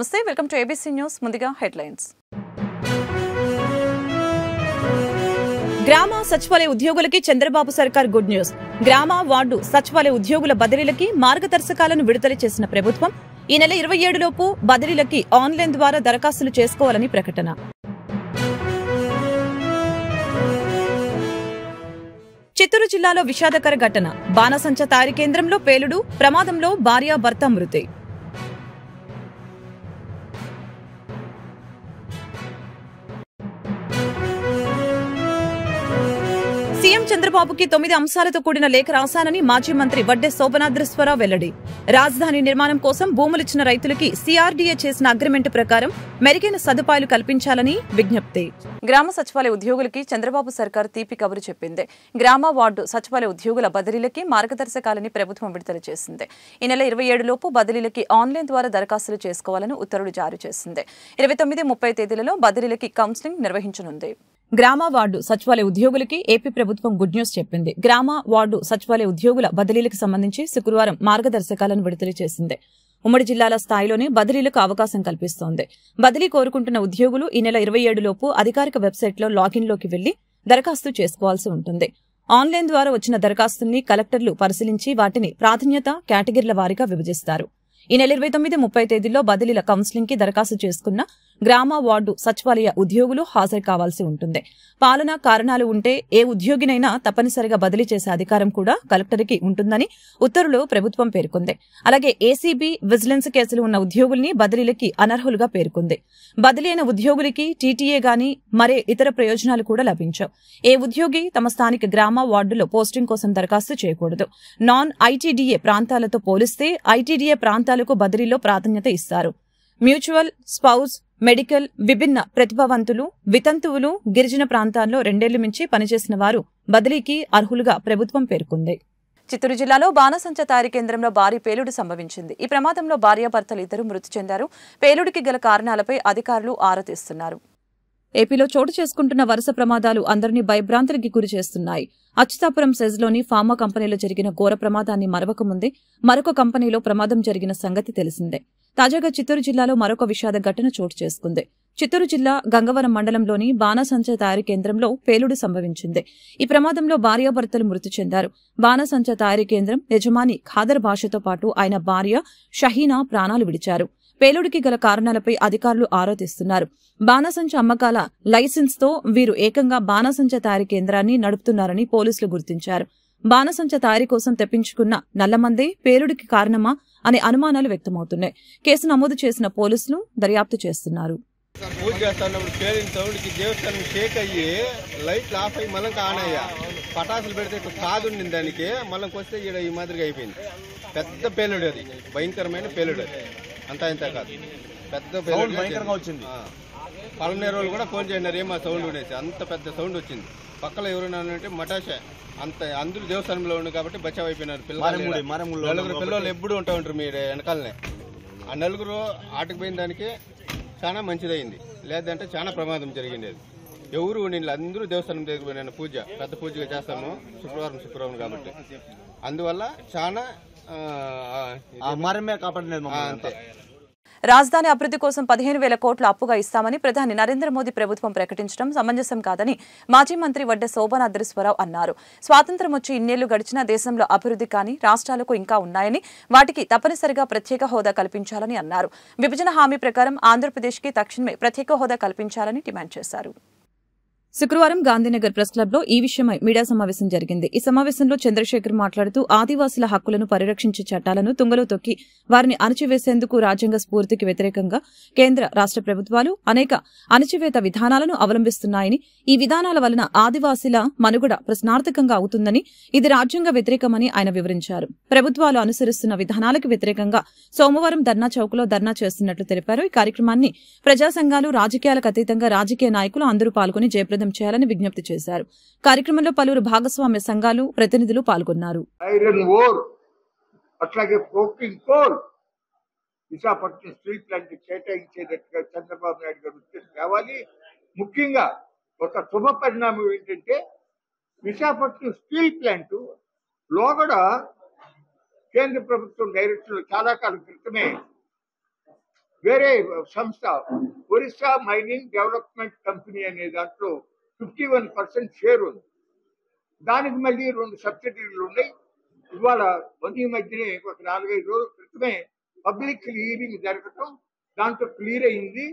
నమస్తే, welcome to ABC news. ముందుగా headlines. గ్రామ సచివాలయ ఉద్యోగులకి చంద్రబాబు సర్కార్ గుడ్ న్యూస్. గ్రామ వార్డు సచివాలయ ఉద్యోగుల బదిలీలకి మార్గదర్శకాలను విడుదల చేసిన ప్రభుత్వం ఈ నెల 27 లోపు బదిలీలకి ఆన్లైన్ ద్వారా దరఖాస్తులు చేసుకోవాలని ప్రకటన. చిత్తూరు జిల్లాలో విషాదకర ఘటన. బాణసంచ తయారీ కేంద్రంలో పేలుడు, ప్రమాదంలో భార్యాభర్త మృతి. సీఎం చంద్రబాబుకి 9 అంశాలతో కూడిన లేఖ రాశానని మాజీ మంత్రి వడ్డే శోభనాద్రేశ్వరరావు వెల్లడి. రాజధాని నిర్మాణం కోసం భూములిచ్చిన రైతులకి సీఆర్డీఏ చేసిన అగ్రిమెంట్ ప్రకారం మెరుగైన సదుపాయాలు కల్పించాలని విజ్ఞప్తి. గ్రామ సచివాలయ ఉద్యోగులకి చంద్రబాబు సర్కార్ తీపి కబురు చెప్పింది. గ్రామ వార్డు సచివాలయ ఉద్యోగుల బదిలీలకి మార్గదర్శకాలని ప్రభుత్వం విడుదల చేసింది. ఈ నెల 27 లోపు బదిలీలకి ఆన్లైన్ ద్వారా దరఖాస్తులు చేసుకోవాలని ఉత్తర్వులు జారీ చేసింది. 29, 30 తేదీలలో బదిలీలకి కౌన్సిలింగ్ నిర్వహించనుంది. గ్రామ వార్డు సచివాలయ ఉద్యోగులకి ఏపీ ప్రభుత్వం గుడ్ న్యూస్ చెప్పింది. గ్రామ వార్డు సచివాలయ ఉద్యోగుల బదిలీలకు సంబంధించి శుక్రవారం మార్గదర్శకాలను విడుదల చేసింది. ఉమ్మడి జిల్లాల స్థాయిలోనే బదిలీలకు అవకాశం కల్పిస్తోంది. బదిలీ కోరుకుంటున్న ఉద్యోగులు ఈ నెల 27 లోపు అధికారిక వెబ్సైట్లో లాగిన్లోకి వెళ్లి దరఖాస్తు చేసుకోవాల్సి ఉంటుంది. ఆన్లైన్ ద్వారా వచ్చిన దరఖాస్తుల్ని కలెక్టర్లు పరిశీలించి వాటిని ప్రాధాన్యత కేటగిరీల వారీగా విభజిస్తారు. ఈ నెల 29, 30 తేదీల్లో బదిలీల కౌన్సిలింగ్ కి దరఖాస్తు చేసుకున్న గ్రామ వార్డు సచివాలయ ఉద్యోగులు హాజరు కావాల్సి ఉంటుంది. పాలనా కారణాలు ఉంటే ఏ ఉద్యోగినైనా తప్పనిసరిగా బదిలీ చేసే అధికారం కూడా కలెక్టర్కి ఉంటుందని ఉత్తర్వులో ప్రభుత్వం పేర్కొంది. అలాగే ఏసీబీ, విజిలెన్స్ కేసులు ఉన్న ఉద్యోగుల్ని బదిలీలకి అనర్హులుగా పేర్కొంది. బదిలీ అయిన ఉద్యోగులకి టీటీఏ గాని మరే ఇతర ప్రయోజనాలు కూడా లభించవు. ఏ ఉద్యోగి తమ స్థానిక గ్రామ వార్డులో పోస్టింగ్ కోసం దరఖాస్తు చేయకూడదు. నాన్ ఐటీడీఏ ప్రాంతాలతో పోలిస్తే ఐటీడీఏ ప్రాంతాలకు బదిలీలో ప్రాధాన్యత ఇస్తారు. మ్యూచువల్, స్పౌస్, మెడికల్, విభిన్న ప్రతిభావంతులు, వితంతువులు, గిరిజన ప్రాంతాల్లో 2 ఏళ్లు మించి పనిచేసిన వారు బదిలీకి అర్హులుగా ప్రభుత్వం పేర్కొంది. చిత్తూరు జిల్లాలో బాణసంచ తయారీ కేంద్రంలో భారీ పేలుడు సంభవించింది. ఈ ప్రమాదంలో భార్యాభర్తలు ఇద్దరు మృతి చెందారు. పేలుడికి గల కారణాలపై అధికారులు ఆరా తీస్తున్నారు. ఏపీలో చోటు చేసుకుంటున్న వరుస ప్రమాదాలు అందరినీ భయభ్రాంతులకి గురి చేస్తున్నాయి. అచ్యుతాపురం సెజ్లోని ఫార్మా కంపెనీలో జరిగిన ఘోర ప్రమాదాన్ని మరవకముందే మరొక కంపెనీలో ప్రమాదం జరిగిన సంగతి తెలిసిందే. తాజాగా చిత్తూరు జిల్లాలో మరొక విషాద ఘటన చోటు చేసుకుంది. చిత్తూరు జిల్లా గంగవరం మండలంలోని బాణసంచ తయారీ కేంద్రంలో పేలుడు సంభవించింది. ఈ ప్రమాదంలో భార్యాభర్తలు మృతి చెందారు. బాణసంచ తయారీ కేంద్రం యజమాని ఖాదర్ భాషతో పాటు ఆయన భార్య షహీనా ప్రాణాలు విడిచారు. పేలుడికి గల కారణాలపై అధికారులు ఆరా తీస్తున్నారు. బాణసంచ అమ్మకాల లైసెన్స్ తో వీరు ఏకంగా బాణసంచ తయారీ కేంద్రాన్ని నడుపుతున్నారని పోలీసులు గుర్తించారు. బాణసంచ తయారీ కోసం తెప్పించుకున్న నల్లమందే పేలుడికి కారణమా అనే అనుమానాలు వ్యక్తమవుతున్నాయి. కేసు నమోదు చేసిన పోలీసులు దర్యాప్తు చేస్తున్నారు. పూజ చేస్తున్నప్పుడు పేలిన సౌండ్కి దేవస్థానం షేక్ అయ్యి లైట్లు ఆఫ్ అయ్యి మళ్ళీ ఆనయ్యా పటాసులు పెడితే కాదుండింది దానికి మళ్ళీ వస్తే ఈ మాదిరిగా అయిపోయింది. పెద్ద పేలుడు, అది భయంకరమైన పేలుడు. అది అంతా ఇంత కాదు, పెద్ద పేలుడు భయంకరంగా వచ్చింది. పలనేరు వాళ్ళు కూడా ఫోన్ చేసినారు, ఏమా సౌండ్ ఉండేసి అంత పెద్ద సౌండ్ వచ్చింది. పక్కన ఎవరైనా అంటే మటాషా అంత అందరూ దేవస్థానంలో ఉండు కాబట్టి బచావ్ అయిపోయినారు. నలుగురు పిల్లలు ఎప్పుడు ఉంటా ఉంటారు మీరు వెనకాలనే. ఆ నలుగురు ఆటకు పోయిన దానికి చాలా మంచిదైంది, లేదంటే చాలా ప్రమాదం జరిగింది. ఎవరు ఉండి అందరూ దేవస్థానం దగ్గర పోయిన పూజ పెద్ద పూజగా చేస్తాము శుక్రవారం కాబట్టి అందువల్ల చాలా కాపాడలేదు అంతే. రాజధాని అభివృద్ధి కోసం 15,000 కోట్ల అప్పుగా ఇస్తామని ప్రధాని నరేంద్ర మోదీ ప్రభుత్వం ప్రకటించడం సమంజసం కాదని మాజీ మంత్రి వడ్డే శోభనాద్రేశ్వరరావు అన్నారు. స్వాతంత్ర్యం వచ్చి ఇన్నేళ్లు గడిచినా దేశంలో అభివృద్ధి కానీ రాష్ట్రాలకు ఇంకా ఉన్నాయని, వాటికి తప్పనిసరిగా ప్రత్యేక హోదా కల్పించాలని అన్నారు. విభజన హామీ ప్రకారం ఆంధ్రప్రదేశ్కి తక్షణమే ప్రత్యేక హోదా కల్పించాలని డిమాండ్ చేశారు. శుక్రవారం గాంధీనగర్ ప్రెస్ క్లబ్ లో ఈ విషయమై మీడియా సమావేశం జరిగింది. ఈ సమావేశంలో చంద్రశేఖర్ మాట్లాడుతూ ఆదివాసుల హక్కులను పరిరక్షించే చట్టాలను తుంగలో తొక్కి వారిని అణచివేసేందుకు రాజ్యాంగ స్ఫూర్తికి వ్యతిరేకంగా కేంద్ర రాష్ట్ర ప్రభుత్వాలు అనేక అణచివేత విధానాలను అవలంబిస్తున్నాయని, ఈ విధానాల వలన ఆదివాసీల మనుగడ ప్రశ్నార్థకంగా అవుతుందని, ఇది రాజ్యాంగ వ్యతిరేకమని ఆయన వివరించారు. ప్రభుత్వాలు అనుసరిస్తున్న విధానాలకు వ్యతిరేకంగా సోమవారం ధర్నా చౌక్లో ధర్నా చేస్తున్నట్లు తెలిపారు. ఈ కార్యక్రమాన్ని ప్రజా సంఘాలు, రాజకీయాలకు అతీతంగా రాజకీయ నాయకులు అందరూ పాల్గొని జయప్రదం చేయాలని విజ్ఞప్తి చేశారు. కార్యక్రమంలో పలువురు భాగస్వామ్య సంఘాలు ప్రతినిధులు పాల్గొన్నారు. ఐరన్ ఓర్ అట్లాగే coking coal Visakhapatnam steel plant కేటాయించేటట్టుగా చంద్రబాబు నాయుడు గారు ఉత్తర్వులు కావాలి. ముఖ్యంగా ఒక శుభ పరిణామం ఏంటంటే విశాఖపట్నం స్టీల్ ప్లాంట్ లోగడ కేంద్ర ప్రభుత్వం డైరెక్టర్లు చాలా కాలం క్రితమే వేరే సంస్థ ఒరిస్సా మైనింగ్ డెవలప్మెంట్ కంపెనీ అనే దాంట్లో 51% షేర్ ఉంది. దానికి మళ్ళీ 2 సబ్సిడీలు ఉన్నాయి. ఇవాళ ఈ మధ్యనే ఒక 4-5 రోజుల క్రితమే పబ్లిక్ హియరింగ్ జరగటం, దాంట్లో క్లియర్ అయింది.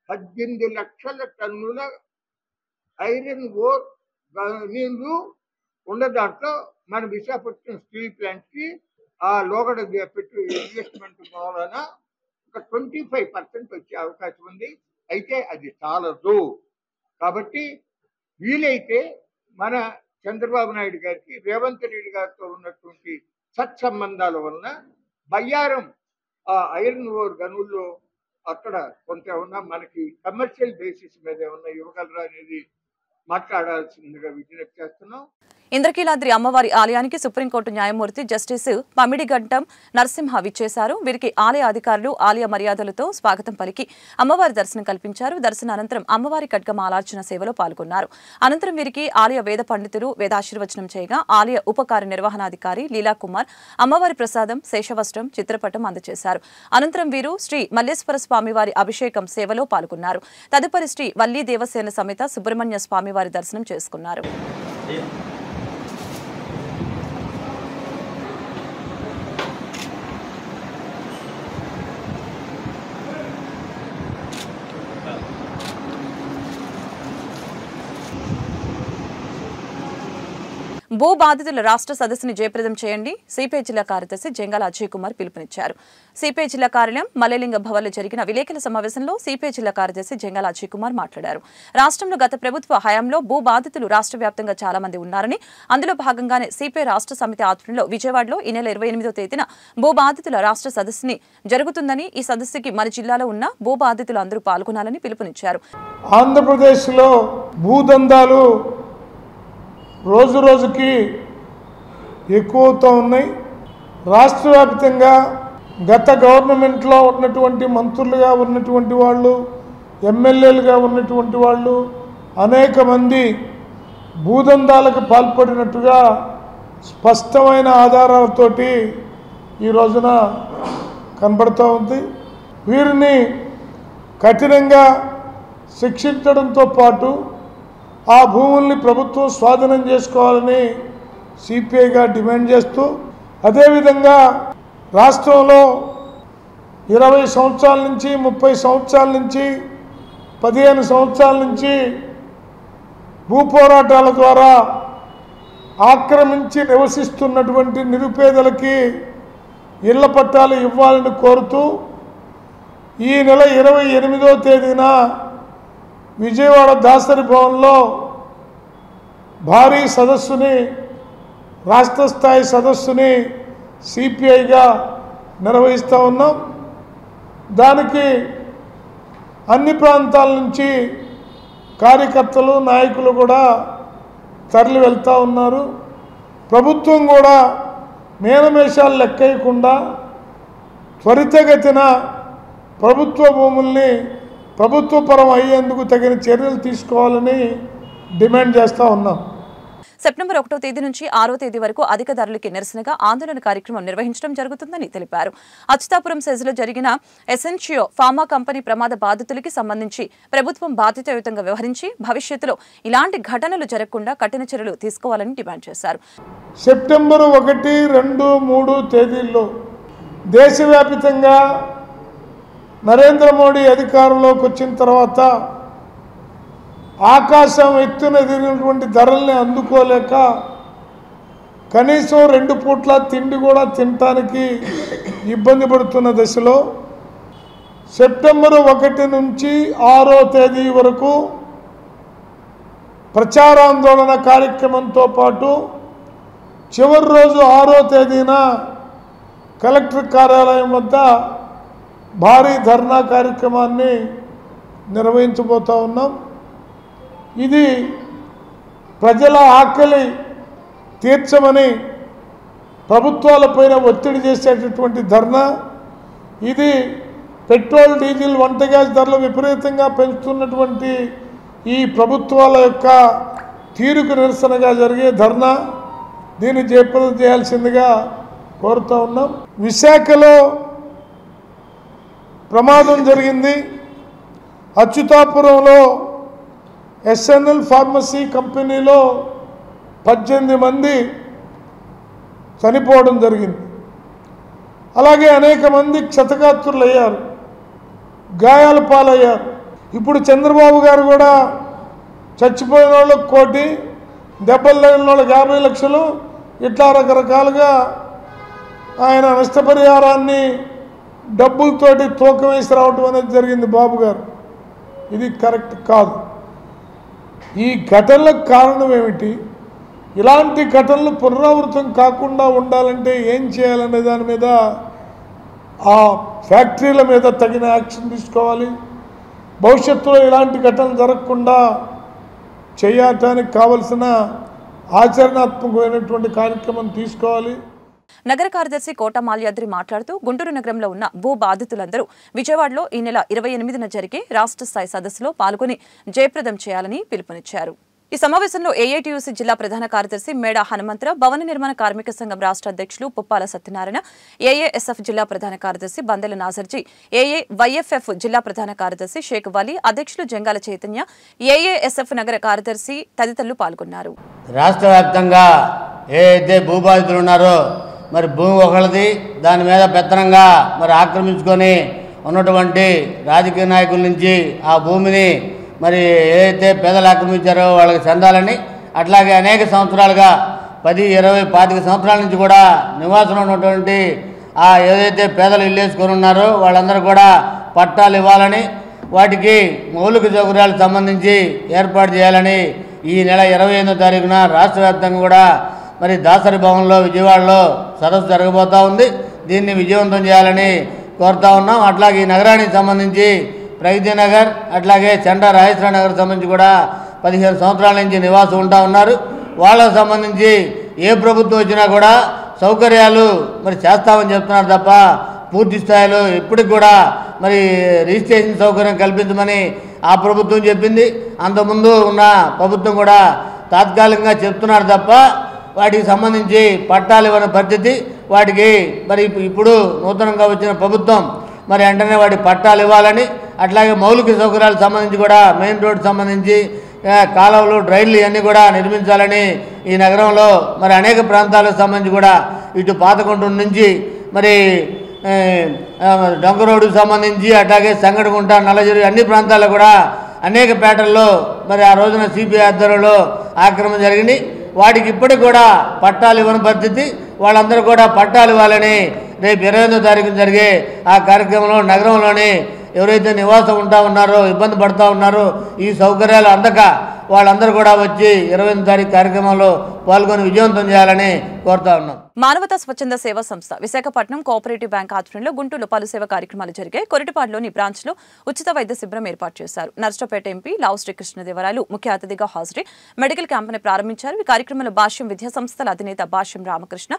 18 లక్షల టన్నుల ఐరన్ ఓర్ నీళ్లు ఉన్న దాంట్లో మన విశాఖపట్నం స్టీల్ ప్లాంట్ కి ఆ లోగడ పెట్టి ఇన్వెస్ట్మెంట్ వలన ఒక 25% వచ్చే అవకాశం ఉంది. అయితే అది చాలదు. కాబట్టి వీలైతే మన చంద్రబాబు నాయుడు గారికి రేవంత్ రెడ్డి గారితో ఉన్నటువంటి సత్సంబంధాల వలన బయ్యారం ఆ ఐరన్ ఓర్ గనుల్లో అక్కడ కొంత ఏమన్నా మనకి కమర్షియల్ బేసిస్ మీద ఏమన్నా ఇవ్వగలరా అనేది మాట్లాడాల్సిందిగా విజ్ఞప్తి చేస్తున్నాం. ఇంద్రకీలాద్రి అమ్మవారి ఆలయానికి సుప్రీంకోర్టు న్యాయమూర్తి జస్టిస్ పమిడిగంటం నరసింహ విచ్చేశారు. వీరికి ఆలయ అధికారులు ఆలయ మర్యాదలతో స్వాగతం పలికి అమ్మవారి దర్శనం కల్పించారు. దర్శన అనంతరం అమ్మవారి ఖడ్గమాలార్చన సేవలో పాల్గొన్నారు. అనంతరం వీరికి ఆలయ వేద పండితులు వేదాశీర్వచనం చేయగా ఆలయ ఉప కార్యనిర్వహణాధికారి లీలాకుమార్ అమ్మవారి ప్రసాదం శేషవస్త్రం చిత్రపటం అందజేశారు. అనంతరం వీరు శ్రీ మల్లేశ్వర స్వామివారి అభిషేకం సేవలో పాల్గొన్నారు. తదుపరి శ్రీ వల్లీ దేవసేన సమేత సుబ్రహ్మణ్య స్వామివారి దర్శనం చేసుకున్నారు. భూ బాధితుల రాష్ట్ర సదస్సుని జయప్రదం చేయండి సిపిఐ జిల్లా కార్యదర్శి జంగాల అజయ్ కుమార్ పిలుపునిచ్చారు. సిపిఐ జిల్లా కార్యాలయం మల్లెలింగ భవన్లో జరిగిన విలేకరుల సమావేశంలో సిపిఐ జిల్లా కార్యదర్శి జంగాల అజయ్ కుమార్ మాట్లాడారు. రాష్ట్రంలో గత ప్రభుత్వ హయాంలో భూ బాధితులు రాష్ట్ర వ్యాప్తంగా చాలా మంది ఉన్నారని, అందులో భాగంగానే సిపిఐ రాష్ట్ర సమితి ఆధ్వర్యంలో విజయవాడలో ఈ నెల 28వ తేదీన భూ బాధితుల రాష్ట్ర సదస్సుని జరుగుతుందని, ఈ సదస్సుకి మన జిల్లాలో ఉన్న భూ బాధితులు అందరూ పాల్గొనాలని పిలుపునిచ్చారు. ఆంధ్రప్రదేశ్లో భూదందాలు రోజు రోజుకి ఎక్కువవుతూ ఉన్నాయి. రాష్ట్ర వ్యాప్తంగా గత గవర్నమెంట్లో ఉన్నటువంటి మంత్రులుగా ఉన్నటువంటి వాళ్ళు, ఎమ్మెల్యేలుగా ఉన్నటువంటి వాళ్ళు అనేక మంది భూదందాలకు పాల్పడినట్టుగా స్పష్టమైన ఆధారాలతోటి ఈ రోజున కనబడుతూ ఉంది. వీరిని కఠినంగా శిక్షించడంతో పాటు ఆ భూముల్ని ప్రభుత్వం స్వాధీనం చేసుకోవాలని సిపిఐగా డిమాండ్ చేస్తూ, అదేవిధంగా రాష్ట్రంలో 20 సంవత్సరాల నుంచి 30 సంవత్సరాల నుంచి 15 సంవత్సరాల నుంచి భూ పోరాటాల ద్వారా ఆక్రమించి నివసిస్తున్నటువంటి నిరుపేదలకి ఇళ్ల పట్టాలు ఇవ్వాలని కోరుతూ ఈ నెల 28వ తేదీన విజయవాడ దాసరి భవన్లో భారీ సదస్సుని, రాష్ట్ర స్థాయి సదస్సుని సిపిఐగా నిర్వహిస్తూ ఉన్నాం. దానికి అన్ని ప్రాంతాల నుంచి కార్యకర్తలు, నాయకులు కూడా తరలి వెళ్తూ ఉన్నారు. ప్రభుత్వం కూడా మేనమేషాలు లెక్కయ్యకుండా త్వరితగతిన ప్రభుత్వ భూముల్ని ప్రభుత్వపరం అయ్యేందుకు తగిన చర్యలు తీసుకోవాలని డిమాండ్ చేస్తూ ఉన్నాం. సెప్టెంబర్ 1వ తేదీ నుంచి 6వ తేదీ వరకు అధిక ధరలకి నిరసనగా ఆందోళన కార్యక్రమం నిర్వహించడం జరుగుతుందని తెలిపారు. అచ్యుతాపురం సెజ్లో జరిగిన ఎసెన్షియో ఫార్మా కంపెనీ ప్రమాద బాధితులకి సంబంధించి ప్రభుత్వం బాధ్యతాయుతంగా వ్యవహరించి భవిష్యత్తులో ఇలాంటి ఘటనలు జరగకుండా కఠిన చర్యలు తీసుకోవాలని డిమాండ్ చేశారు. సెప్టెంబర్ 1, 2, 3 తేదీల్లో దేశవ్యాప్తంగా నరేంద్ర మోడీ అధికారంలోకి వచ్చిన తర్వాత ఆకాశం ఎత్తున ఎదిగినటువంటి ధరల్ని అందుకోలేక కనీసం 2 పూట్ల తిండి కూడా తినటానికి ఇబ్బంది పడుతున్న దశలో సెప్టెంబర్ 1 నుంచి 6వ తేదీ వరకు ప్రచారాందోళన కార్యక్రమంతో పాటు చివరి రోజు 6వ తేదీన కలెక్టర్ కార్యాలయం వద్ద భారీ ధర్నా కార్యక్రమాన్ని నిర్వహించబోతూ ఉన్నాం. ఇది ప్రజల ఆకలి తీర్చమని ప్రభుత్వాలపైన ఒత్తిడి చేసేటటువంటి ధర్నా. ఇది పెట్రోల్, డీజిల్, వంట గ్యాస్ ధరలు విపరీతంగా పెంచుతున్నటువంటి ఈ ప్రభుత్వాల యొక్క తీరుకు నిరసనగా జరిగే ధర్నా. దీన్ని జయప్రదం చేయాల్సిందిగా కోరుతూ ఉన్నాం. విశాఖలో ప్రమాదం జరిగింది. అచ్యుతాపురంలో ఎస్ఎన్ఎల్ ఫార్మసీ కంపెనీలో 18 మంది చనిపోవడం జరిగింది. అలాగే అనేక మంది క్షతగాత్రులయ్యారు, గాయాల పాలయ్యారు. ఇప్పుడు చంద్రబాబు గారు కూడా చచ్చిపోయిన వాళ్ళకి 1 కోటి, దెబ్బలు తగిలిన వాళ్ళకి 50 లక్షలు, ఇట్లా రకరకాలుగా ఆయన నష్టపరిహారాన్ని డబ్బులతోటి తూకం వేసి రావటం అనేది జరిగింది బాబు గారు. ఇది కరెక్ట్ కాదు. ఈ ఘటనలకు కారణం ఏమిటి? ఇలాంటి ఘటనలు పునరావృతం కాకుండా ఉండాలంటే ఏం చేయాలనే దాని మీద ఆ ఫ్యాక్టరీల మీద తగిన యాక్షన్ తీసుకోవాలి. భవిష్యత్తులో ఇలాంటి ఘటనలు జరగకుండా చేయటానికి కావలసిన ఆచరణాత్మకమైనటువంటి కార్యక్రమం తీసుకోవాలి. నగర కార్యదర్శి కోట మాల్యాద్రి మాట్లాడుతూ గుంటూరు నగరంలో ఉన్న భూ బాధితులందరూ విజయవాడలో ఈ నెల 28న జరిగే రాష్ట్ర స్థాయి సదస్సులో పాల్గొని జయప్రదం చేయాలని పిలుపునిచ్చారు. ఈ సమావేశంలో ఏఐటీయూసీ జిల్లా ప్రధాన కార్యదర్శి మేడా హనుమంతరావు, భవన నిర్మాణ కార్మిక సంఘం రాష్ట్ర అధ్యక్షులు పుప్పాల సత్యనారాయణ, ఏఏఎస్ఎఫ్ జిల్లా ప్రధాన కార్యదర్శి బందెల నాజర్జీ, ఏఏవైఎఫ్ఎఫ్ జిల్లా ప్రధాన కార్యదర్శి షేక్ వలీ, అధ్యక్షులు జంగాల చైతన్య, ఏఏఎస్ఎఫ్ నగర కార్యదర్శి తదితరులు పాల్గొన్నారు. రాష్ట్ర వ్యాప్తంగా ఏదైతే భూబాధితులు ఉన్నారో మరి భూమి ఒకళ్ళది, దాని మీద పెత్తనంగా మరి ఆక్రమించుకొని ఉన్నటువంటి రాజకీయ నాయకుల నుంచి ఆ భూమిని మరి ఏదైతే పేదలు ఆక్రమించారో వాళ్ళకి చెందాలని, అట్లాగే అనేక సంవత్సరాలుగా 10, 20, 25 సంవత్సరాల నుంచి కూడా నివాసంలో ఉన్నటువంటి ఆ ఏదైతే పేదలు ఇల్లు వేసుకొని ఉన్నారో వాళ్ళందరూ కూడా పట్టాలు ఇవ్వాలని, వాటికి మౌలిక సౌకర్యాలకు సంబంధించి ఏర్పాటు చేయాలని ఈ నెల 28వ తారీఖున రాష్ట్ర వ్యాప్తంగా కూడా మరి దాసరి భవన్లో విజయవాడలో సదస్సు జరగబోతూ ఉంది. దీన్ని విజయవంతం చేయాలని కోరుతా ఉన్నాం. అట్లాగే ఈ నగరానికి సంబంధించి ప్రగతి నగర్, అట్లాగే చండా రాజేశ్వర నగర్ సంబంధించి కూడా 15 సంవత్సరాల నుంచి నివాసం ఉంటా ఉన్నారు. వాళ్ళకు సంబంధించి ఏ ప్రభుత్వం వచ్చినా కూడా సౌకర్యాలు మరి చేస్తామని చెప్తున్నారు తప్ప పూర్తి స్థాయిలో ఇప్పటికి కూడా మరి రిజిస్ట్రేషన్ సౌకర్యం కల్పించమని ఆ ప్రభుత్వం చెప్పింది. అంతకుముందు ఉన్న ప్రభుత్వం కూడా తాత్కాలికంగా చెప్తున్నారు తప్ప వాటికి సంబంధించి పట్టాలు ఇవ్వని పరిస్థితి. వాటికి మరి ఇప్పుడు నూతనంగా వచ్చిన ప్రభుత్వం మరి వెంటనే వాటి పట్టాలు ఇవ్వాలని, అట్లాగే మౌలిక సౌకర్యాలకు సంబంధించి కూడా మెయిన్ రోడ్ సంబంధించి కాలువలు, డ్రైన్లు ఇవన్నీ కూడా నిర్మించాలని ఈ నగరంలో మరి అనేక ప్రాంతాలకు సంబంధించి కూడా ఇటు పాతకుంట నుంచి మరి డొంక రోడ్డుకు సంబంధించి అట్లాగే సంగడిగుంట, నల్లజరి అన్ని ప్రాంతాల్లో కూడా అనేక పేటల్లో మరి ఆ రోజున సిపిఐ ఆధ్వర్యంలో ఆక్రమణ జరిగింది. వాటికి ఇప్పటికి కూడా పట్టాలు ఇవ్వని పరిస్థితి. వాళ్ళందరూ కూడా పట్టాలు ఇవ్వాలని రేపు 28వ తారీఖున జరిగే ఆ కార్యక్రమంలో నగరంలోని ఎవరైతే నివాసం ఉంటా ఉన్నారో, ఇబ్బంది పడుతూ ఉన్నారో, ఈ సౌకర్యాలు అందక వాళ్ళందరూ కూడా వచ్చి 28వ తారీఖు కార్యక్రమంలో పాల్గొని విజయవంతం చేయాలని కోరుతా ఉన్నాం. మానవతా స్వచ్ఛంద సేవా సంస్థ విశాఖపట్నం కోఆపరేటివ్ బ్యాంక్ ఆధ్వర్యంలో గుంటూరులో పలు సేవా కార్యక్రమాలు జరిగాయి. కొరటిపాడులోని బ్రాంచ్ లో ఉచిత వైద్య శిబిరం ఏర్పాటు చేశారు. నర్సరావుపేట ఎంపీ లావు శ్రీకృష్ణదేవరాయలు ముఖ్య అతిథిగా హాజరై మెడికల్ క్యాంపును ప్రారంభించారు. ఈ కార్యక్రమంలో భాష్యం విద్యా సంస్థల అధినేత భాష్యం రామకృష్ణ,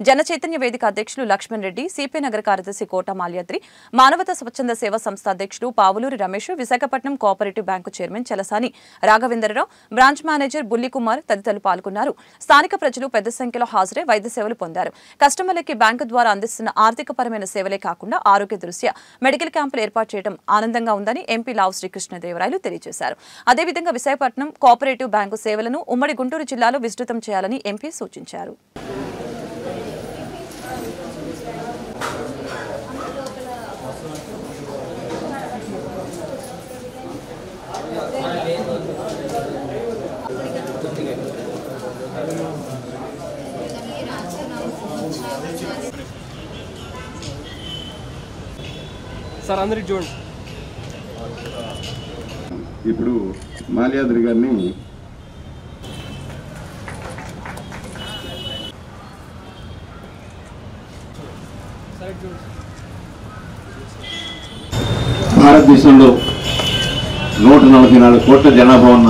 జన చైతన్య వేదిక అధ్యక్షులు లక్ష్మణ్ రెడ్డి, సిపిఐ నగర కార్యదర్శి కోట మాల్యాద్రి, మానవతా స్వచ్ఛంద సేవా సంస్థ అధ్యక్షులు Pavuluri Ramesh, Visakhapatnam cooperative bank chairman Chalasani Raghavendra Rao, branch manager Bullikumar తదితరులు పాల్గొన్నారు. స్థానిక ప్రజలు పెద్ద సంఖ్యలో హాజరై వైద్య సేవలు పొందారు. కస్టమర్లకి బ్యాంకు ద్వారా అందిస్తున్న ఆర్థికపరమైన సేవలే కాకుండా ఆరోగ్య దృష్ట్యా మెడికల్ క్యాంపులు ఏర్పాటు చేయడం ఆనందంగా ఉందని ఎంపీ లావు శ్రీకృష్ణదేవరాయలు తెలియజేశారు. అదేవిధంగా విశాఖపట్నం కోఆపరేటివ్ బ్యాంకు సేవలను ఉమ్మడి గుంటూరు జిల్లాలో విస్తృతం చేయాలని ఎంపీ సూచించారు. సార్ అందరికి చూడండి. ఇప్పుడు మాల్యాద్రి గారిని భారతదేశంలో 144 కోట్ల జనాభా ఉన్న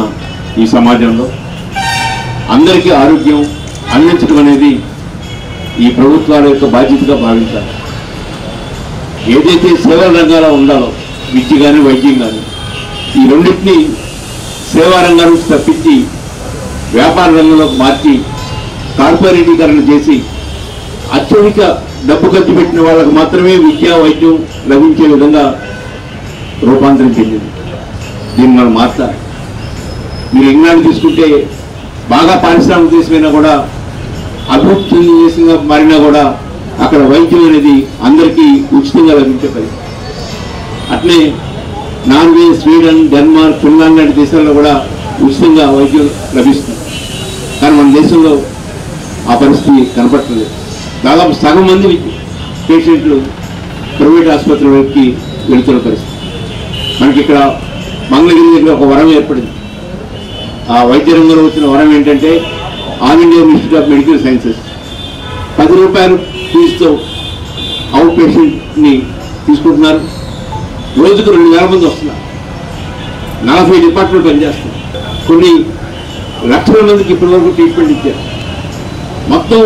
ఈ సమాజంలో అందరికీ ఆరోగ్యం అందించడం అనేది ఈ ప్రభుత్వాల యొక్క బాధ్యతగా భావించాలి. ఏదైతే సేవా రంగాల్లో ఉండాలో విద్య కానీ వైద్యం కానీ ఈ రెండింటినీ సేవా రంగం నుంచి తప్పించి వ్యాపార రంగంలోకి మార్చి కార్పొరేటీకరణ చేసి అత్యధిక డబ్బు ఖర్చు పెట్టిన వాళ్ళకు మాత్రమే విద్య వైద్యం లభించే విధంగా రూపాంతరం చెందింది. దీన్ని మనం మార్చాలి. మీరు ఇంగ్లాండ్ తీసుకుంటే బాగా పారిశ్రామిక దేశమైనా కూడా అభివృద్ధి చెందిన దేశంగా మారినా కూడా అక్కడ వైద్యం అనేది అందరికీ ఉచితంగా లభించే పరిస్థితి. అట్లే నార్వే, స్వీడన్, డెన్మార్క్, ఫిన్లాండ్ లాంటి దేశాల్లో కూడా ఉచితంగా వైద్యం లభిస్తుంది. కానీ మన దేశంలో ఆ పరిస్థితి కనపడలేదు. దాదాపు సగం మంది పేషెంట్లు ప్రైవేట్ ఆసుపత్రులకి వెళుతున్న పరిస్థితి. మనకి ఇక్కడ మంగళగిరి దగ్గర ఒక వరం ఏర్పడింది. ఆ వైద్య రంగంలో వచ్చిన వరం ఏంటంటే all India institute of medical sciences 10 రూపాయలు ఫీజుతో అవుట్ పేషెంట్ని తీసుకుంటున్నారు. రోజుకు 2,000 మంది వస్తున్నారు. 40 డిపార్ట్మెంట్ పనిచేస్తున్నారు. కొన్ని లక్షల మందికి ఇప్పటివరకు ట్రీట్మెంట్ ఇచ్చారు. మొత్తం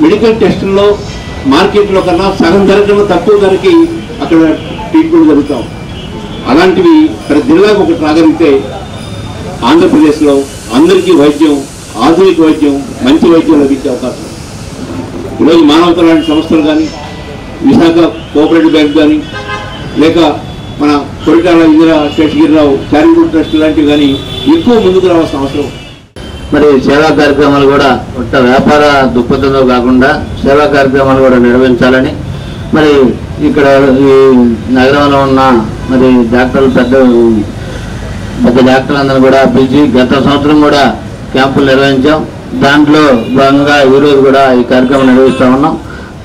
మెడికల్ టెస్టుల్లో మార్కెట్లో కన్నా సగం ధర కన్నా తక్కువ ధరకి అక్కడ ట్రీట్మెంట్ జరుగుతాం. అలాంటివి ప్రతి జిల్లాకు ఒకటి రాగలిగితే ఆంధ్రప్రదేశ్లో అందరికీ వైద్యం, ఆధునిక వైద్యం, మంచి వైద్యం లభించే అవకాశం. ఈరోజు మానవత లాంటి సంస్థలు కానీ, విశాఖ కోఆపరేటివ్ బ్యాంక్ కానీ, లేక మన కొరిటాల ఇందిరా శేషగిరిరావు చారిటబుల్ ట్రస్ట్ లాంటివి కానీ ఎక్కువ ముందుకు రావాల్సిన అవసరం. మరి సేవా కార్యక్రమాలు కూడా ఒక్క వ్యాపార దృక్పథంలో కాకుండా సేవా కార్యక్రమాలు కూడా నిర్వహించాలని మరి ఇక్కడ ఈ నగరంలో ఉన్న మరి డాక్టర్లు పెద్ద డాక్టర్లందరూ కూడా పిలిచి గత సంవత్సరం కూడా క్యాంపులు నిర్వహించాం. దాంట్లో భాగంగా ఈరోజు కూడా ఈ కార్యక్రమం నిర్వహిస్తూ ఉన్నాం.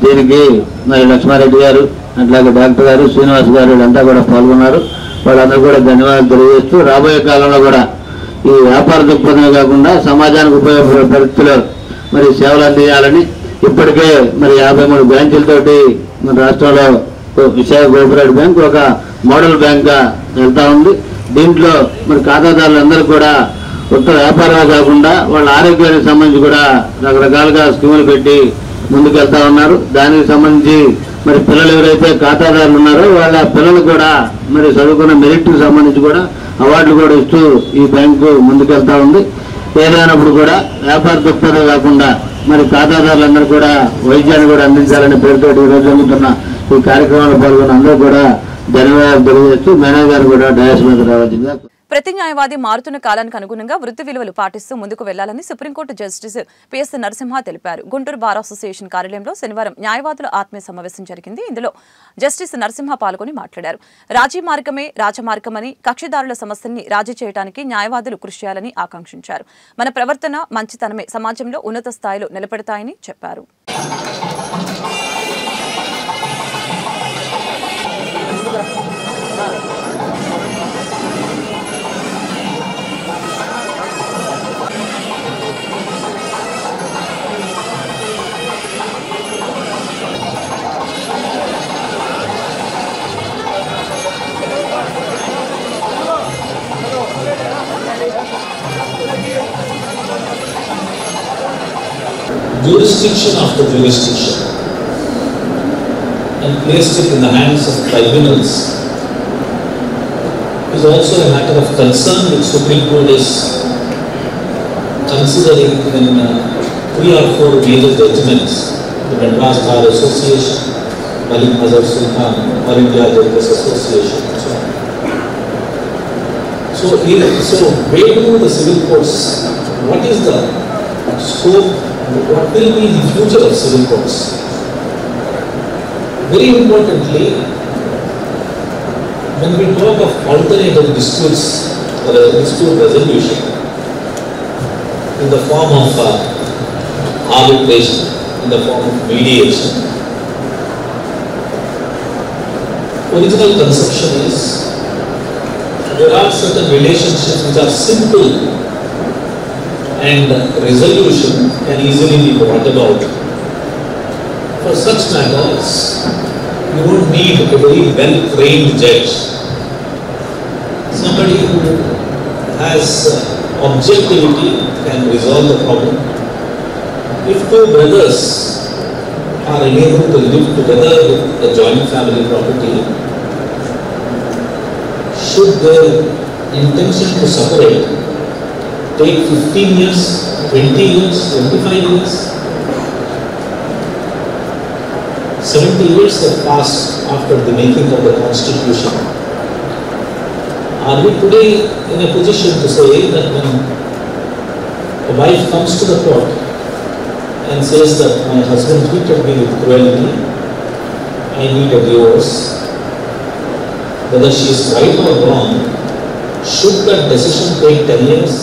దీనికి మరి లక్ష్మారెడ్డి గారు, అట్లాగే డాక్టర్ గారు, శ్రీనివాస్ గారు వీళ్ళంతా కూడా పాల్గొన్నారు. వాళ్ళందరూ కూడా ధన్యవాదాలు తెలియజేస్తూ రాబోయే కాలంలో కూడా ఈ వ్యాపార దృక్పథమే కాకుండా సమాజానికి ఉపయోగపడే పరిస్థితుల్లో మరి సేవలు అందించాలని ఇప్పటికే మరి 53 బ్రాంచీలతోటి మన రాష్ట్రంలో విశాఖ కోఆపరేటివ్ బ్యాంక్ ఒక మోడల్ బ్యాంక్గా వెళ్తా ఉంది. దీంట్లో మరి ఖాతాదారులందరూ కూడా కొత్త వ్యాపారమే కాకుండా వాళ్ళ ఆరోగ్యానికి సంబంధించి కూడా రకరకాలుగా స్కీములు పెట్టి ముందుకు వెళ్తా ఉన్నారు. దానికి సంబంధించి మరి పిల్లలు ఎవరైతే ఖాతాదారులు ఉన్నారో వాళ్ళ పిల్లలు కూడా మరి చదువుకున్న మెరిట్కి సంబంధించి కూడా అవార్డులు కూడా ఇస్తూ ఈ బ్యాంకు ముందుకెళ్తా ఉంది. ఏదైనప్పుడు కూడా వ్యాపార దృక్పథం కాకుండా మరి ఖాతాదారులందరూ కూడా వైద్యాన్ని కూడా అందించాలనే పేరుతో ఈరోజు జరుగుతున్న ఈ కార్యక్రమంలో పాల్గొన్న అందరూ కూడా ధన్యవాదాలు తెలియజేస్తూ మేనేజర్ గారు కూడా డయాస్ మీద రావాల్సిందిగా. ప్రతి న్యాయవాది మారుతున్న కాలానికి అనుగుణంగా వృత్తి విలువలు పాటిస్తూ ముందుకు వెళ్లాలని సుప్రీంకోర్టు జస్టిస్ పిఎస్ నరసింహ తెలిపారు. గుంటూరు బార్ అసోసియేషన్ కార్యాలయంలో శనివారం న్యాయవాదుల ఆత్మీయ సమావేశం జరిగింది. ఇందులో జస్టిస్ నరసింహ పాల్గొని మాట్లాడారు. రాజీ మార్గమే రాజమార్గమని, కక్షిదారుల సమస్యల్ని రాజీ చేయడానికి న్యాయవాదులు కృషి చేయాలని ఆకాంక్షించారు. మన ప్రవర్తన, మంచితనమే సమాజంలో ఉన్నత స్థాయిలో నిలబెడతాయని చెప్పారు. Jurisdiction after jurisdiction and placed it in the hands of tribunals is also a matter of concern which Supreme Court is considering in 3 or 4 major judgments, the Madras Bar Association, Malik Mazhar Sultan, All India Judges Association, and so on. So where do the civil courts, what is the scope, what will be the future of civil courts? Very importantly, when we talk of alternative disputes or dispute resolution in the form of arbitration, in the form of mediation, original conception is there are certain relationships which are simple and resolution can easily be brought about. For such matters, you don't need a very well-trained judge. Somebody who has objectivity can resolve the problem. If 2 brothers are unable to live together with a joint family property, should their intention to separate take 15 years, 20 years, 25 years? 70 years have passed after the making of the Constitution. Are we today in a position to say that when a wife comes to the court and says that my husband treated me with cruelty, I need a divorce, whether she is right or wrong, should that decision take 10 years?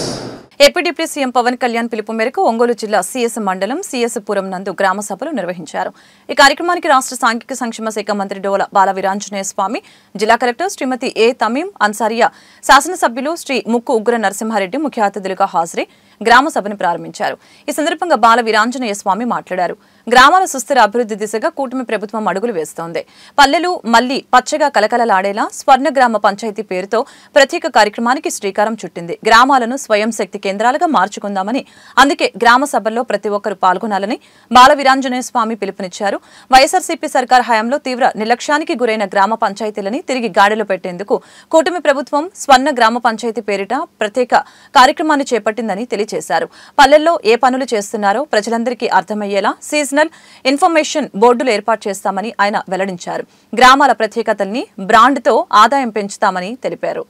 AP deputy CM Pawan Kalyan పిలుపు మేరకు ఒంగోలు జిల్లా CS మండలం CS పురం నందు గ్రామ సభలు నిర్వహించారు. ఈ కార్యక్రమానికి రాష్ట్ర సాంఘిక సంక్షేమ శాఖ మంత్రి డోల బాల వీరాంజనేయ స్వామి, జిల్లా కలెక్టర్ శ్రీమతి ఏ తమీం అన్సారియా, శాసనసభ్యులు శ్రీ ముక్కు ఉగ్ర నరసింహారెడ్డి ముఖ్య అతిథులుగా హాజరై గ్రామ సభను ప్రారంభించారు. ఈ సందర్భంగా బాల వీరాంజనేయ స్వామి మాట్లాడారు. గ్రామాల సుస్థిర అభివృద్ధి దిశగా కూటమి ప్రభుత్వం అడుగులు వేస్తోంది. పల్లెలు మళ్లీ పచ్చగా కలకలలాడేలా స్వర్ణ గ్రామ పంచాయతీ పేరుతో ప్రత్యేక కార్యక్రమానికి శ్రీకారం చుట్టింది. గ్రామాలను స్వయం శక్తి కేంద్రాలుగా మార్చుకుందామని, అందుకే గ్రామ సభల్లో ప్రతి ఒక్కరూ పాల్గొనాలని బాల వీరాంజనేయ స్వామి పిలుపునిచ్చారు. వైఎస్ఆర్సీపీ సర్కార్ హయాంలో తీవ్ర నిర్లక్ష్యానికి గురైన గ్రామ పంచాయతీలని తిరిగి గాడిలో పెట్టేందుకు కూటమి ప్రభుత్వం స్వర్ణ గ్రామ పంచాయతీ పేరిట ప్రత్యేక కార్యక్రమాన్ని చేపట్టిందని తెలియజేశారు. పల్లెల్లో ఏ పనులు చేస్తున్నారో ప్రజలందరికీ అర్థమయ్యేలా సీజనల్ ఇన్ఫర్మేషన్ బోర్డులు ఏర్పాటు చేస్తామని ఆయన వెల్లడించారు. గ్రామాల ప్రత్యేకతల్ని బ్రాండ్తో ఆదాయం పెంచుతామని తెలిపారు.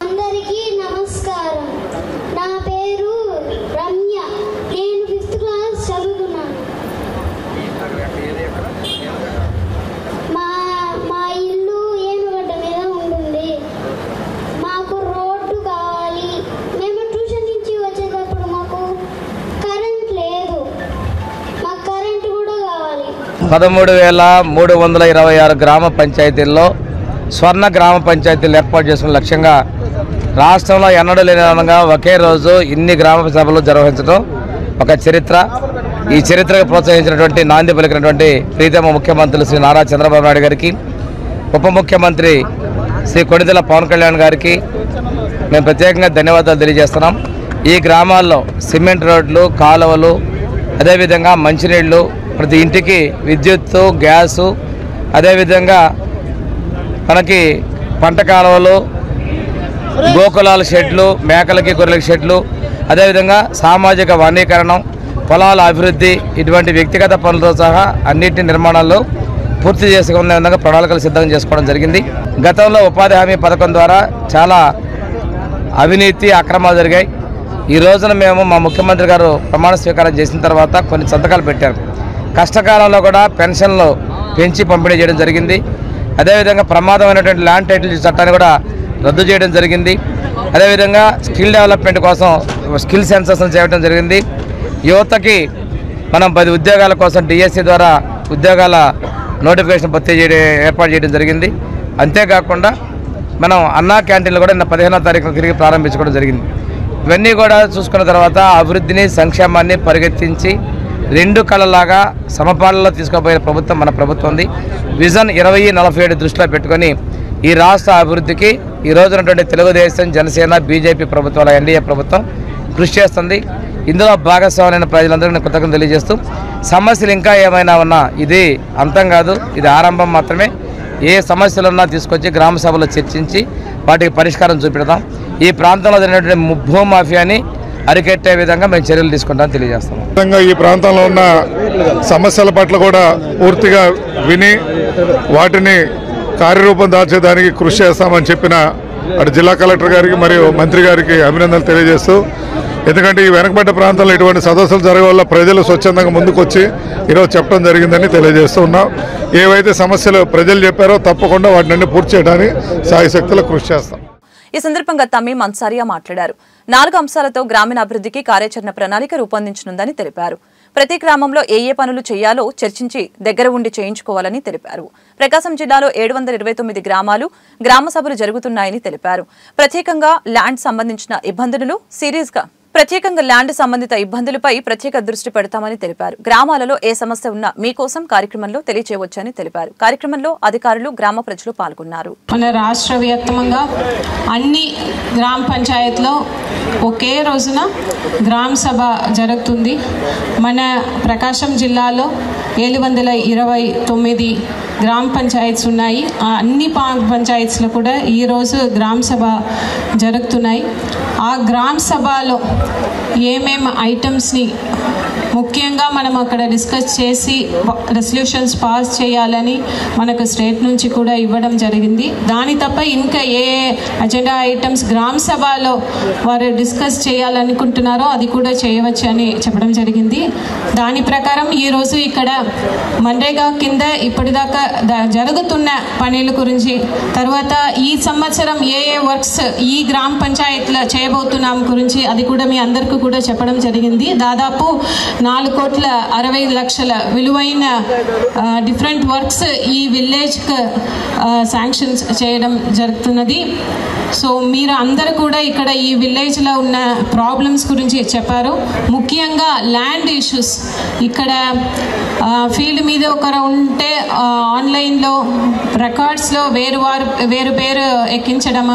గ్రామ పంచాయతీల్లో స్వర్ణ గ్రామ పంచాయతీలు ఏర్పాటు చేసుకునే లక్ష్యంగా రాష్ట్రంలో ఎన్నడూ లేని విధంగా ఒకే రోజు ఇన్ని గ్రామ సభలు నిర్వహించడం ఒక చరిత్ర. ఈ చరిత్రకు ప్రోత్సహించినటువంటి నాంది పలికినటువంటి ప్రీతమ ముఖ్యమంత్రులు శ్రీ నారా చంద్రబాబు నాయుడు గారికి, ఉప ముఖ్యమంత్రి శ్రీ కొణిదెల పవన్ కళ్యాణ్ గారికి మేము ప్రత్యేకంగా ధన్యవాదాలు తెలియజేస్తున్నాం. ఈ గ్రామాల్లో సిమెంట్ రోడ్లు, కాలువలు, అదేవిధంగా మంచినీళ్లు, ప్రతి ఇంటికి విద్యుత్తు, గ్యాసు, అదేవిధంగా మనకి పంట కాలువలు, గోకులాల షెడ్లు, మేకలకి గొర్రెలకి షెడ్లు, అదేవిధంగా సామాజిక వనీకరణం, పొలాల అభివృద్ధి, ఇటువంటి వ్యక్తిగత పనులతో సహా అన్నింటి నిర్మాణాల్లో పూర్తి చేసుకునే విధంగా ప్రణాళికలు సిద్ధం చేసుకోవడం జరిగింది. గతంలో ఉపాధి హామీ పథకం ద్వారా చాలా అవినీతి, అక్రమాలు జరిగాయి. ఈ రోజున మేము మా ముఖ్యమంత్రి గారు ప్రమాణ స్వీకారం చేసిన తర్వాత కొన్ని సంతకాలు పెట్టారు. కష్టకాలంలో కూడా పెన్షన్లు పెంచి పంపిణీ చేయడం జరిగింది. అదేవిధంగా ప్రమాదమైనటువంటి ల్యాండ్ టైటిల్ చట్టాన్ని కూడా రద్దు చేయడం జరిగింది. అదేవిధంగా స్కిల్ డెవలప్మెంట్ కోసం స్కిల్ సెన్సస్ను చేయడం జరిగింది. యువతకి మనం 10 ఉద్యోగాల కోసం డిఎస్సి ద్వారా ఉద్యోగాల నోటిఫికేషన్ ఏర్పాటు చేయడం జరిగింది. అంతేకాకుండా మనం అన్నా క్యాంటీన్లు కూడా నిన్న 15వ తారీఖున తిరిగి ప్రారంభించుకోవడం జరిగింది. ఇవన్నీ కూడా చూసుకున్న తర్వాత అభివృద్ధిని, సంక్షేమాన్ని పరిగెత్తించి 2 కళలాగా సమపాలనలో తీసుకుపోయిన ప్రభుత్వం మన ప్రభుత్వం ఉంది. విజన్ 2047 దృష్టిలో పెట్టుకొని ఈ రాష్ట్ర అభివృద్ధికి ఈ రోజునటువంటి తెలుగుదేశం, జనసేన, బీజేపీ ప్రభుత్వాల ఎన్డీఏ ప్రభుత్వం కృషి చేస్తుంది. ఇందులో భాగస్వామైన ప్రజలందరికీ కృతజ్ఞతలు తెలియజేస్తూ, సమస్యలు ఇంకా ఏమైనా ఉన్నా ఇది అంతం కాదు, ఇది ఆరంభం మాత్రమే. ఏ సమస్యలున్నా తీసుకొచ్చి గ్రామ సభలో చర్చించి వాటికి పరిష్కారం చూపెడతాం. ఈ ప్రాంతంలో జరిగినటువంటి భూమాఫియాని అరికెట్టే విధంగా మేము చర్యలు తీసుకుంటామని తెలియజేస్తాం. ఈ ప్రాంతంలో ఉన్న సమస్యల పట్ల కూడా పూర్తిగా విని వాటిని కార్యరూపం దాల్చేదానికి కృషి చేస్తామని చెప్పిన అటు జిల్లా కలెక్టర్ గారికి మరియు మంత్రి గారికి అభినందనలు తెలియజేస్తూ, ఎందుకంటే ఈ వెనకబడ్డ ప్రాంతంలో ఇటువంటి సదస్సులు జరగ వల్ల ప్రజలు స్వచ్ఛందంగా ముందుకు వచ్చి ఈరోజు చెప్పడం జరిగిందని తెలియజేస్తూ ఉన్నాం. ఏవైతే సమస్యలు ప్రజలు చెప్పారో తప్పకుండా వాటిని పూర్తి చేయడానికి సాయశక్తులు కృషి చేస్తాం. ఈ సందర్భంగా తమీం అన్సారియా మాట్లాడారు. 4 అంశాలతో గ్రామీణ అభివృద్ధికి కార్యాచరణ ప్రణాళిక రూపొందించనుందని తెలిపారు. ప్రతి గ్రామంలో ఏ పనులు చేయాలో చర్చించి దగ్గర ఉండి చేయించుకోవాలని తెలిపారు. ప్రకాశం జిల్లాలో 729 గ్రామాలు గ్రామ సభలు జరుగుతున్నాయని తెలిపారు. ప్రత్యేకంగా ల్యాండ్ సంబంధిత ఇబ్బందులపై ప్రత్యేక దృష్టి పెడతామని తెలిపారు. గ్రామాలలో ఏ సమస్య ఉన్నా మీకోసం కార్యక్రమంలో తెలియచేయవచ్చని తెలిపారు. కార్యక్రమంలో అధికారులు, గ్రామ ప్రజలు పాల్గొన్నారు. మన రాష్ట్ర వ్యాప్తంగా అన్ని గ్రామ పంచాయతీలో ఒకే రోజున గ్రామ సభ జరుగుతుంది. మన ప్రకాశం జిల్లాలో 729 గ్రామ పంచాయత్స్ ఉన్నాయి. అన్ని పంచాయత్స్లో కూడా ఈరోజు గ్రామ సభ జరుగుతున్నాయి. ఆ గ్రామ సభలో ఏమేం ఐటమ్స్ని ముఖ్యంగా మనం అక్కడ డిస్కస్ చేసి రెసల్యూషన్స్ పాస్ చేయాలని మనకు స్టేట్ నుంచి కూడా ఇవ్వడం జరిగింది. దాని తప్ప ఇంకా ఏ అజెండా ఐటమ్స్ గ్రామ సభలో వారు డిస్కస్ చేయాలనుకుంటున్నారో అది కూడా చేయవచ్చు అని చెప్పడం జరిగింది. దాని ప్రకారం ఈరోజు ఇక్కడ మన్రేగా కింద ఇప్పటిదాకా జరుగుతున్న పనుల గురించి, తర్వాత ఈ సంవత్సరం ఏ వర్క్స్ ఈ గ్రామ పంచాయతీలో చేయబోతున్నాం గురించి అది కూడా మీ అందరికీ కూడా చెప్పడం జరిగింది. దాదాపు 4,60,00,000 విలువైన డిఫరెంట్ వర్క్స్ ఈ విలేజ్కి శాంక్షన్స్ చేయడం జరుగుతున్నది. సో మీరు అందరూ కూడా ఇక్కడ ఈ విలేజ్లో ఉన్న ప్రాబ్లమ్స్ గురించి చెప్పారు. ముఖ్యంగా ల్యాండ్ ఇష్యూస్, ఇక్కడ ఫీల్డ్ మీద ఒకరు ఉంటే ఆన్లైన్లో రికార్డ్స్లో వేరు పేరు ఎక్కించడం,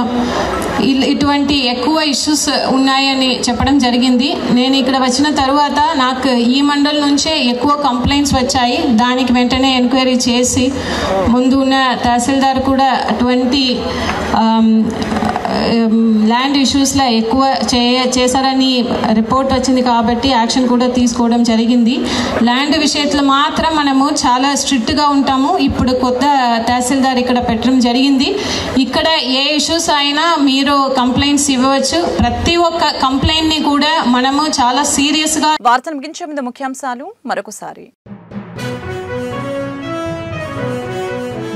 ఇటువంటి ఎక్కువ ఇష్యూస్ ఉన్నాయని చెప్పడం జరిగింది. నేను ఇక్కడ వచ్చిన తర్వాత నాకు ఈ మండల్ నుంచే ఎక్కువ కంప్లైంట్స్ వచ్చాయి. దానికి వెంటనే ఎంక్వైరీ చేసి ముందు ఉన్న తహసీల్దార్ కూడా అటువంటి ల్యాండ్ ఇష్యూస్లో ఎక్కువ చేశారని రిపోర్ట్ వచ్చింది కాబట్టి యాక్షన్ కూడా తీసుకోవడం జరిగింది. ల్యాండ్ విషయంలో మాత్రం మనము చాలా స్ట్రిక్ట్గా ఉంటాము. ఇప్పుడు కొత్త తహసీల్దార్ ఇక్కడ పెట్టడం జరిగింది. ఇక్కడ ఏ ఇష్యూస్ అయినా మీరు కంప్లైంట్స్ ఇవ్వవచ్చు. ప్రతి ఒక్క కంప్లైంట్ని కూడా మనము చాలా సీరియస్గా. వార్తను ముగించే ముందు ముఖ్యాంశాలు మరొకసారి.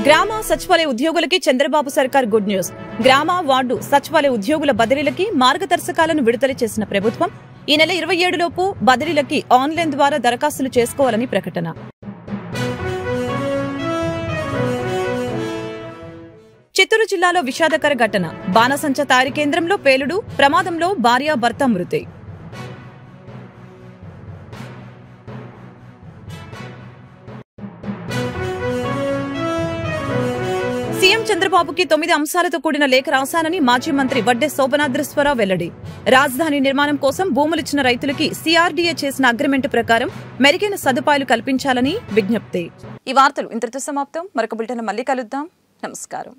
గ్రామ సచివాలయ ఉద్యోగులకి చంద్రబాబు సర్కార్ గుడ్ న్యూస్. గ్రామ వార్డు సచివాలయ ఉద్యోగుల బదిలీలకి మార్గదర్శకాలను విడుదల చేసిన ప్రభుత్వం ఈ నెల 27 లోపు బదిలీలకి ఆన్లైన్ ద్వారా దరఖాస్తులు చేసుకోవాలని ప్రకటన. చిత్తూరు జిల్లాలో విషాదకర ఘటన. బాణసంచ తయారీ కేంద్రంలో పేలుడు, ప్రమాదంలో భార్యాభర్త మృతి. సీఎం చంద్రబాబుకి 9 అంశాలతో కూడిన లేఖ రాశానని మాజీ మంత్రి వడ్డే శోభనాద్రేశ్వరరావు వెల్లడి. రాజధాని నిర్మాణం కోసం భూములిచ్చిన రైతులకి సిఆర్డీఏ చేసిన అగ్రిమెంట్ ప్రకారం మెరుగైన సదుపాయాలు కల్పించాలని విజ్ఞప్తి. ఈ వార్తలు ఇంతటితో సమాప్తం. మరొక బులెటిన్ మళ్ళీ కలుద్దాం. నమస్కారం.